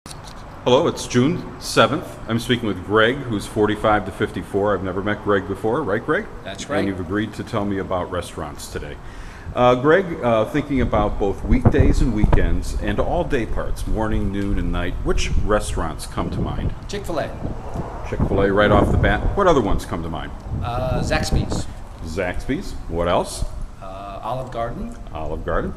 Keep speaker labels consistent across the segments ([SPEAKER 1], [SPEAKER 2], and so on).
[SPEAKER 1] Hello, it's June 7th. I'm speaking with Greg, who's 45 to 54. I've never met Greg before, right, Greg?
[SPEAKER 2] That's right.
[SPEAKER 1] And you've agreed to tell me about restaurants today. Greg, thinking about both weekdays and weekends and all day parts, morning, noon, and night, which restaurants come to mind?
[SPEAKER 2] Chick-Fil-A,
[SPEAKER 1] Chick-Fil-A right off the bat. What other ones come to mind?
[SPEAKER 2] Zaxby's,
[SPEAKER 1] Zaxby's. What else?
[SPEAKER 2] Olive Garden.
[SPEAKER 1] Olive Garden.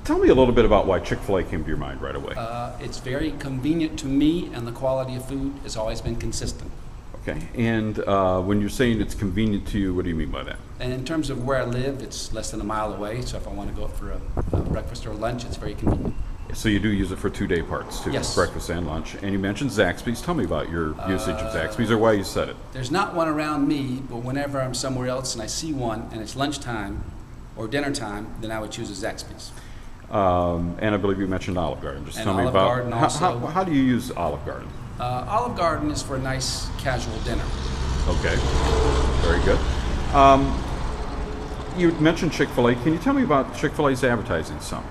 [SPEAKER 1] Tell me a little bit about why Chick-fil-A came to your mind right away.
[SPEAKER 2] It's very convenient to me, and the quality of food has always been consistent.
[SPEAKER 1] Okay, and when you're saying it's convenient to you, what do you mean by that?
[SPEAKER 2] And in terms of where I live, it's less than a mile away, so if I want to go out for a breakfast or lunch, it's very convenient.
[SPEAKER 1] So you do use it for 2-day parts too,
[SPEAKER 2] Yes.
[SPEAKER 1] breakfast and lunch. And you mentioned Zaxby's. Tell me about your usage of Zaxby's or why you said it.
[SPEAKER 2] There's not one around me, but whenever I'm somewhere else and I see one and it's lunchtime or dinner time, then I would choose a Zaxby's.
[SPEAKER 1] And I believe you mentioned Olive Garden. Just
[SPEAKER 2] And
[SPEAKER 1] tell me
[SPEAKER 2] Olive
[SPEAKER 1] about
[SPEAKER 2] Garden also.
[SPEAKER 1] how do you use Olive Garden?
[SPEAKER 2] Olive Garden is for a nice casual dinner.
[SPEAKER 1] Okay, very good. You mentioned Chick-fil-A. Can you tell me about Chick-fil-A's advertising some?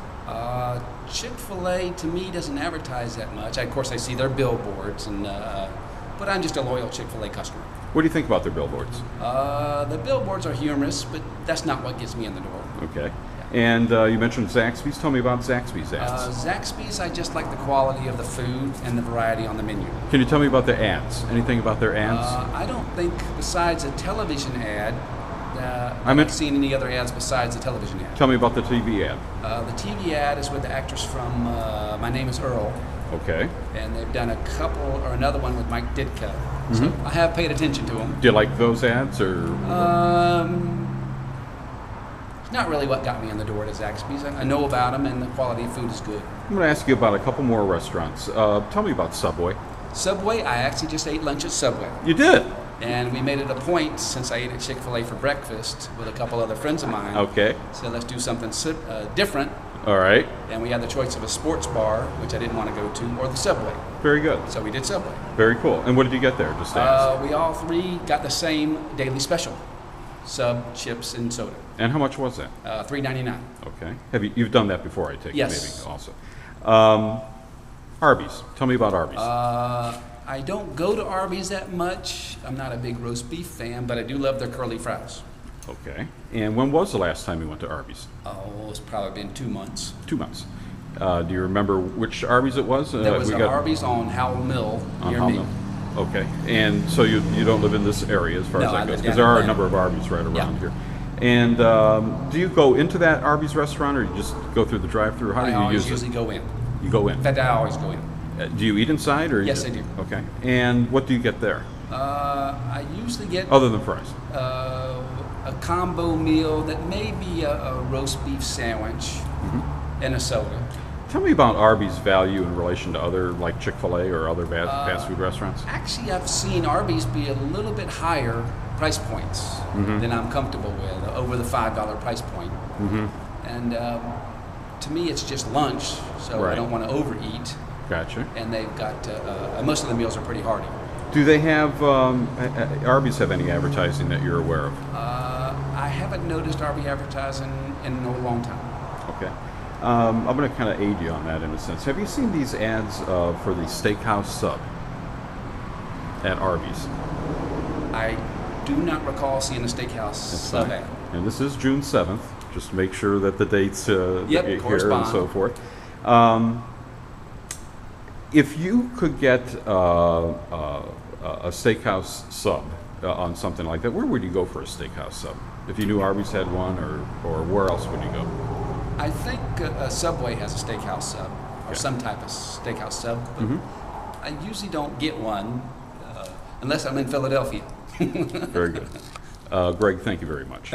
[SPEAKER 2] Chick-fil-A to me doesn't advertise that much. Of course, I see their billboards, but I'm just a loyal Chick-fil-A customer.
[SPEAKER 1] What do you think about their billboards?
[SPEAKER 2] The billboards are humorous, but that's not what gets me in the door.
[SPEAKER 1] Okay. And you mentioned Zaxby's. Tell me about Zaxby's ads.
[SPEAKER 2] Zaxby's, I just like the quality of the food and the variety on the menu.
[SPEAKER 1] Can you tell me about their ads? Anything about their ads?
[SPEAKER 2] I don't think besides a television ad,
[SPEAKER 1] I
[SPEAKER 2] I've
[SPEAKER 1] meant-
[SPEAKER 2] not seen any other ads besides the television ad.
[SPEAKER 1] Tell me about the TV ad.
[SPEAKER 2] The TV ad is with the actress from My Name is Earl,
[SPEAKER 1] Okay.
[SPEAKER 2] and they've done a couple or another one with Mike Ditka. So I have paid attention to them.
[SPEAKER 1] Do you like those ads or?
[SPEAKER 2] It's not really what got me in the door to Zaxby's. I know about them, and the quality of food is good.
[SPEAKER 1] I'm going to ask you about a couple more restaurants. Tell me about Subway.
[SPEAKER 2] Subway, I actually just ate lunch at Subway.
[SPEAKER 1] You did?
[SPEAKER 2] And we made it a point, since I ate at Chick-fil-A for breakfast with a couple other friends of mine.
[SPEAKER 1] Okay.
[SPEAKER 2] So let's do something different.
[SPEAKER 1] All right.
[SPEAKER 2] And we had the choice of a sports bar, which I didn't want to go to, or the Subway.
[SPEAKER 1] Very good.
[SPEAKER 2] So we did Subway.
[SPEAKER 1] Very cool. And what did you get there? Just to ask.
[SPEAKER 2] We all three got the same daily special: sub, chips, and soda.
[SPEAKER 1] And how much was that?
[SPEAKER 2] $3.99.
[SPEAKER 1] Okay. You've done that before, I take
[SPEAKER 2] Yes.
[SPEAKER 1] it, maybe also. Arby's. Tell me about Arby's.
[SPEAKER 2] I don't go to Arby's that much. I'm not a big roast beef fan, but I do love their curly fries.
[SPEAKER 1] Okay. And when was the last time you went to Arby's?
[SPEAKER 2] Oh, it's probably been 2 months.
[SPEAKER 1] 2 months. Do you remember which Arby's it was?
[SPEAKER 2] There was an Arby's on Howell Mill
[SPEAKER 1] on
[SPEAKER 2] near
[SPEAKER 1] Howell
[SPEAKER 2] me.
[SPEAKER 1] Mill. Okay. And so you don't live in this area as far
[SPEAKER 2] No,
[SPEAKER 1] as
[SPEAKER 2] I
[SPEAKER 1] that goes?
[SPEAKER 2] live
[SPEAKER 1] Because
[SPEAKER 2] down
[SPEAKER 1] there are
[SPEAKER 2] in
[SPEAKER 1] a number of Arby's right around
[SPEAKER 2] Yeah.
[SPEAKER 1] here. And do you go into that Arby's restaurant or you just go through the drive-through? How do
[SPEAKER 2] I
[SPEAKER 1] you
[SPEAKER 2] always
[SPEAKER 1] use it?
[SPEAKER 2] usually go in.
[SPEAKER 1] You go in.
[SPEAKER 2] In fact, I always go in.
[SPEAKER 1] Do you eat inside or?
[SPEAKER 2] Yes, I do.
[SPEAKER 1] Okay. And what do you get there
[SPEAKER 2] I usually get
[SPEAKER 1] other than fries?
[SPEAKER 2] a combo meal that may be a roast beef sandwich and a soda.
[SPEAKER 1] Tell me about Arby's value in relation to other, like Chick-fil-A or other fast food restaurants.
[SPEAKER 2] Actually, I've seen Arby's be a little bit higher price points than I'm comfortable with, over the $5 price point. And to me, it's just lunch, so I
[SPEAKER 1] Right.
[SPEAKER 2] don't want to overeat.
[SPEAKER 1] Gotcha.
[SPEAKER 2] And they've got most of the meals are pretty hearty.
[SPEAKER 1] Do they have Arby's have any advertising that you're aware of?
[SPEAKER 2] I haven't noticed Arby advertising in a long time.
[SPEAKER 1] Okay. I'm going to kind of aid you on that in a sense. Have you seen these ads for the steakhouse sub at Arby's?
[SPEAKER 2] I do not recall seeing a steakhouse sub ad.
[SPEAKER 1] And this is June 7th. Just make sure that the dates that you hear
[SPEAKER 2] correspond.
[SPEAKER 1] and so forth. If you could get a steakhouse sub on something like that, where would you go for a steakhouse sub? If you knew Arby's had one, or where else would you go?
[SPEAKER 2] I think Subway has a steakhouse sub, or some type of steakhouse sub, but I usually don't get one unless I'm in Philadelphia.
[SPEAKER 1] Very good. Greg, thank you very much.